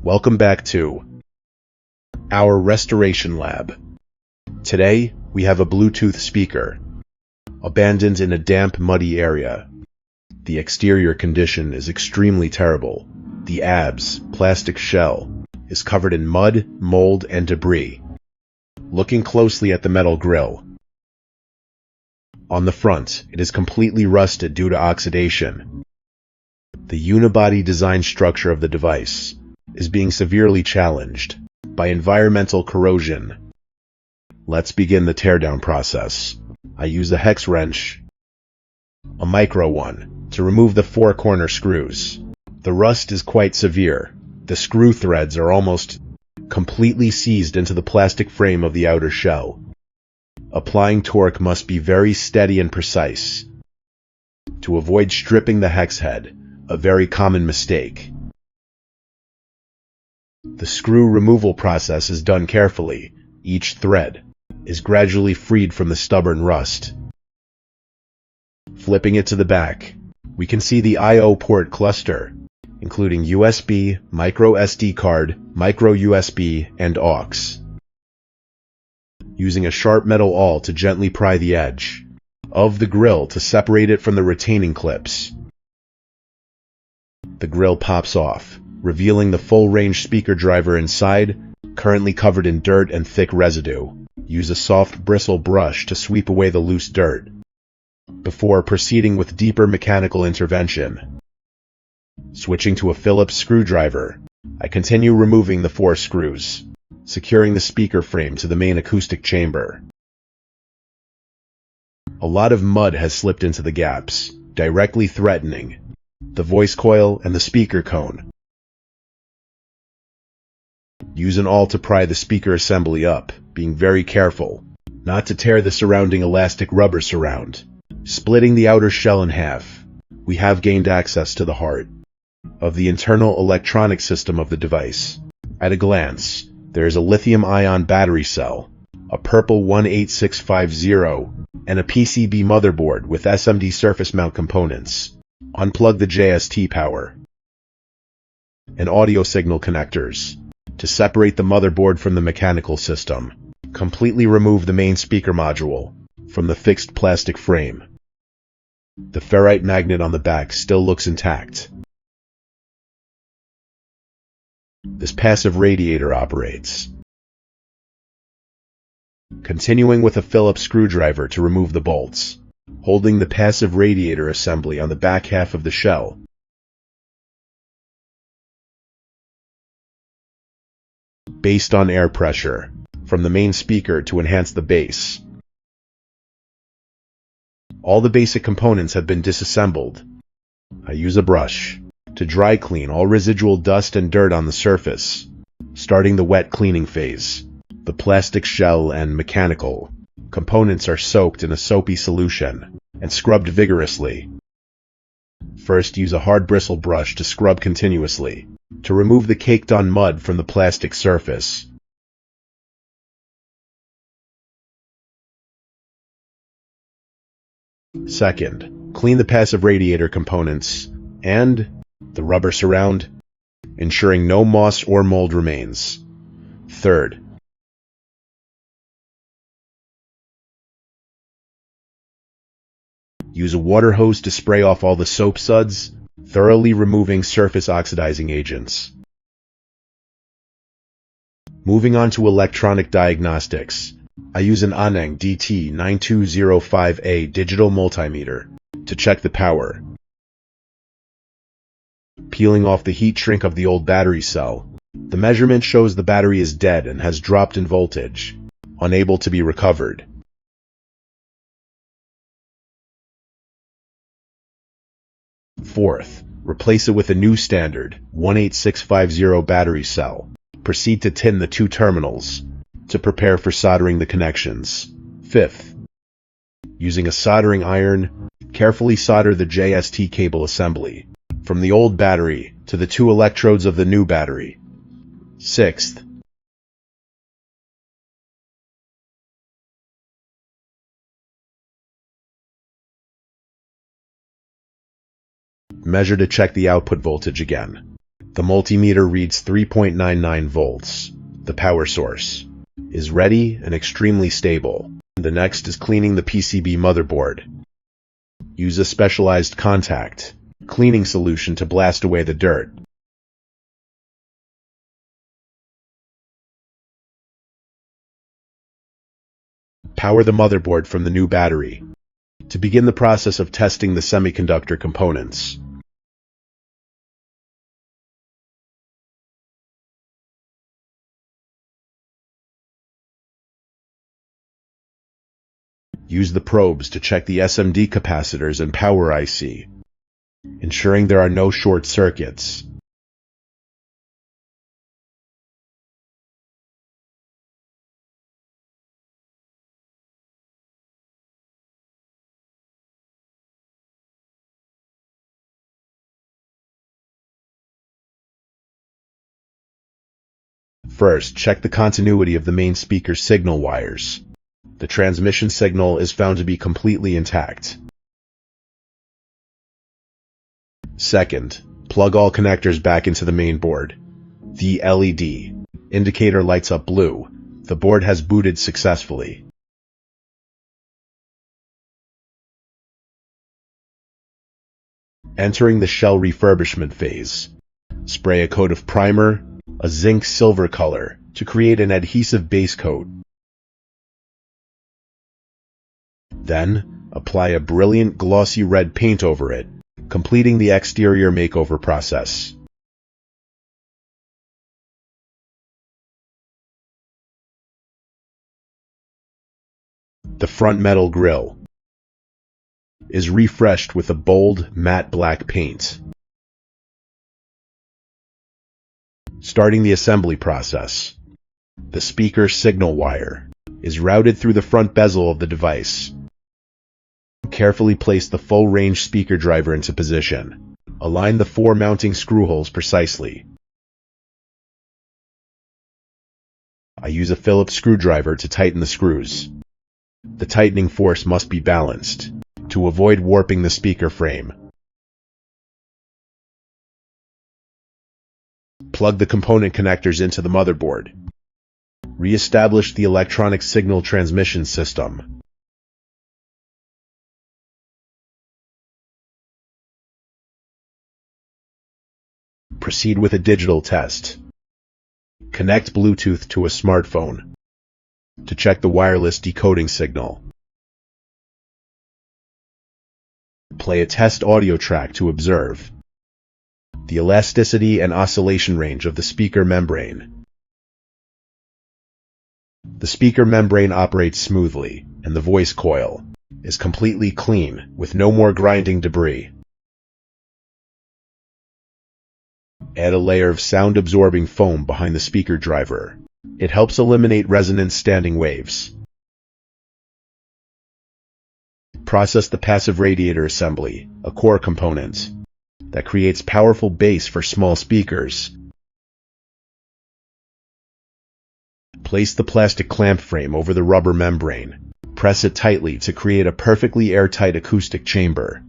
Welcome back to our restoration lab. Today, we have a Bluetooth speaker, abandoned in a damp, muddy area. The exterior condition is extremely terrible. The ABS, plastic shell, is covered in mud, mold, and debris. Looking closely at the metal grille, on the front, it is completely rusted due to oxidation. The unibody design structure of the device is being severely challenged by environmental corrosion. Let's begin the teardown process. I use a hex wrench, a micro one, to remove the 4 corner screws. The rust is quite severe. The screw threads are almost completely seized into the plastic frame of the outer shell. Applying torque must be very steady and precise to avoid stripping the hex head, a very common mistake. The screw removal process is done carefully. Each thread is gradually freed from the stubborn rust. Flipping it to the back, we can see the I/O port cluster, including USB, micro SD card, micro USB, and aux. Using a sharp metal awl to gently pry the edge of the grill to separate it from the retaining clips. The grill pops off, revealing the full-range speaker driver inside, currently covered in dirt and thick residue. Use a soft bristle brush to sweep away the loose dirt before proceeding with deeper mechanical intervention. Switching to a Phillips screwdriver, I continue removing the 4 screws, securing the speaker frame to the main acoustic chamber. A lot of mud has slipped into the gaps, directly threatening the voice coil and the speaker cone. Use an awl to pry the speaker assembly up, being very careful not to tear the surrounding elastic rubber surround. Splitting the outer shell in half, we have gained access to the heart of the internal electronic system of the device. At a glance, there is a lithium-ion battery cell, a purple 18650, and a PCB motherboard with SMD surface mount components. Unplug the JST power and audio signal connectors to separate the motherboard from the mechanical system. Completely remove the main speaker module from the fixed plastic frame. The ferrite magnet on the back still looks intact. This passive radiator operates. Continuing with a Phillips screwdriver to remove the bolts, holding the passive radiator assembly on the back half of the shell. Based on air pressure from the main speaker to enhance the bass. All the basic components have been disassembled. I use a brush to dry clean all residual dust and dirt on the surface, starting the wet cleaning phase. The plastic shell and mechanical components are soaked in a soapy solution and scrubbed vigorously. First, use a hard bristle brush to scrub continuously to remove the caked-on mud from the plastic surface. Second, clean the passive radiator components and the rubber surround, ensuring no moss or mold remains. Third, use a water hose to spray off all the soap suds, thoroughly removing surface oxidizing agents. Moving on to electronic diagnostics, I use an Aneng DT9205A digital multimeter to check the power. Peeling off the heat shrink of the old battery cell, the measurement shows the battery is dead and has dropped in voltage, unable to be recovered. Fourth, replace it with a new standard 18650 battery cell. Proceed to tin the 2 terminals to prepare for soldering the connections. Fifth, using a soldering iron, carefully solder the JST cable assembly from the old battery to the 2 electrodes of the new battery. Sixth, measure to check the output voltage again. The multimeter reads 3.99 volts. The power source is ready and extremely stable. The next is cleaning the PCB motherboard. Use a specialized contact cleaning solution to blast away the dirt. Power the motherboard from the new battery to begin the process of testing the semiconductor components. Use the probes to check the SMD capacitors and power IC, ensuring there are no short circuits. First, check the continuity of the main speaker's signal wires. The transmission signal is found to be completely intact. Second, plug all connectors back into the main board. The LED indicator lights up blue. The board has booted successfully. Entering the shell refurbishment phase. Spray a coat of primer, a zinc silver color, to create an adhesive base coat. Then, apply a brilliant glossy red paint over it, completing the exterior makeover process. The front metal grille is refreshed with a bold, matte black paint. Starting the assembly process. The speaker signal wire is routed through the front bezel of the device. Carefully place the full-range speaker driver into position. Align the 4 mounting screw holes precisely. I use a Phillips screwdriver to tighten the screws. The tightening force must be balanced to avoid warping the speaker frame. Plug the component connectors into the motherboard. Re-establish the electronic signal transmission system. Proceed with a digital test. Connect Bluetooth to a smartphone to check the wireless decoding signal. Play a test audio track to observe the elasticity and oscillation range of the speaker membrane. The speaker membrane operates smoothly, and the voice coil is completely clean, with no more grinding debris. Add a layer of sound-absorbing foam behind the speaker driver. It helps eliminate resonant standing waves. Process the passive radiator assembly, a core component that creates powerful bass for small speakers. Place the plastic clamp frame over the rubber membrane. Press it tightly to create a perfectly airtight acoustic chamber.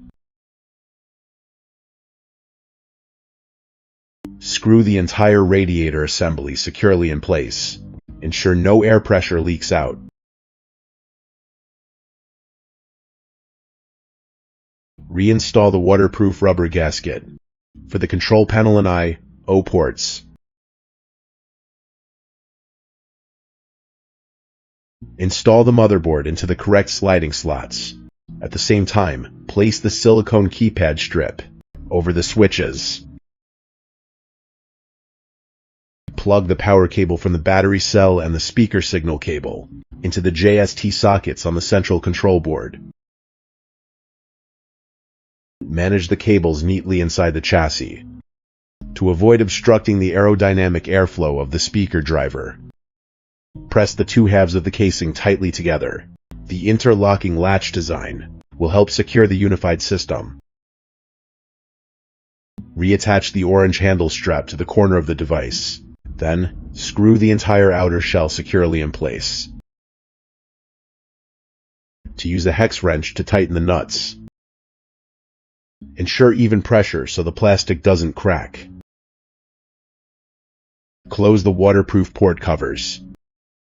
Screw the entire radiator assembly securely in place. Ensure no air pressure leaks out. Reinstall the waterproof rubber gasket for the control panel and I/O ports. Install the motherboard into the correct sliding slots. At the same time, place the silicone keypad strip over the switches. Plug the power cable from the battery cell and the speaker signal cable into the JST sockets on the central control board. Manage the cables neatly inside the chassis to avoid obstructing the aerodynamic airflow of the speaker driver. Press the 2 halves of the casing tightly together. The interlocking latch design will help secure the unified system. Reattach the orange handle strap to the corner of the device. Then, screw the entire outer shell securely in place. To use a hex wrench to tighten the nuts. Ensure even pressure so the plastic doesn't crack. Close the waterproof port covers.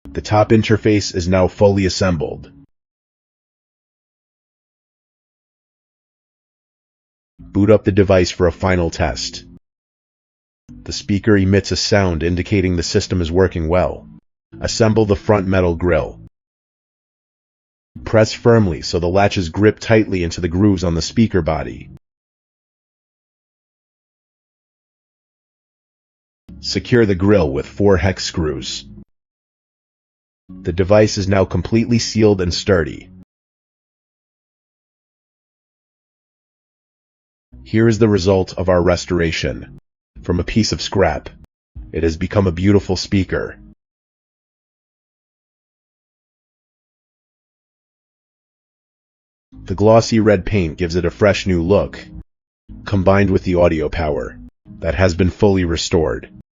The top interface is now fully assembled. Boot up the device for a final test. The speaker emits a sound indicating the system is working well. Assemble the front metal grille. Press firmly so the latches grip tightly into the grooves on the speaker body. Secure the grille with 4 hex screws. The device is now completely sealed and sturdy. Here is the result of our restoration. From a piece of scrap, it has become a beautiful speaker. The glossy red paint gives it a fresh new look, combined with the audio power that has been fully restored.